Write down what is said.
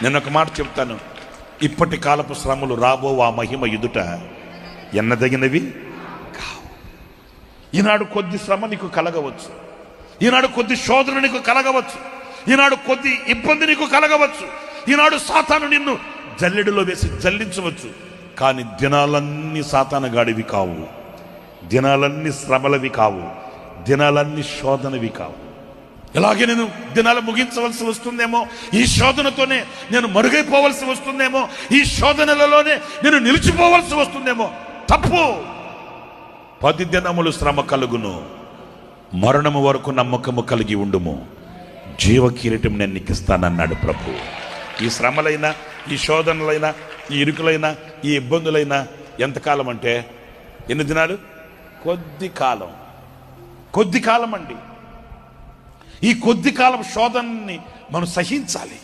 నేను ఒక మాట చెప్తాను, ఇప్పటి కాలపు శ్రమలు రాబో ఆ మహిమ ఎదుట ఎన్నదగినవి కావు. ఈనాడు కొద్ది శ్రమ నీకు కలగవచ్చు, ఈనాడు కొద్ది శోధన నీకు కలగవచ్చు, ఈనాడు కొద్ది ఇబ్బంది నీకు కలగవచ్చు, ఈనాడు సాతాను నిన్ను జల్లెడలో వేసి జల్లించవచ్చు. కానీ దినాలన్నీ సాతానగాడివి కావు, దినాలన్నీ శ్రమలవి కావు, దినాలన్నీ శోధనవి కావు. ఇలాగే నేను దినాలు ముగించవలసి వస్తుందేమో, ఈ శోధనతోనే నేను మరుగైపోవలసి వస్తుందేమో, ఈ శోధనలలోనే నేను నిలిచిపోవలసి వస్తుందేమో. తప్పు. 10 దినములు శ్రమ కలుగును, మరణము వరకు నమ్మకము కలిగి ఉండుము, జీవ కిరీటం నేను నీకు ఇస్తానన్నాడు ప్రభు. ఈ శ్రమలైనా, ఈ శోధనలైనా, ఈ ఇరుకులైనా, ఈ ఇబ్బందులైనా ఎంతకాలం అంటే ఎన్ని దినాలు? కొద్ది కాలం. కొద్ది కాలం అండి. ఈ కొద్ది కాలం శోధనని మనం సహించాలి.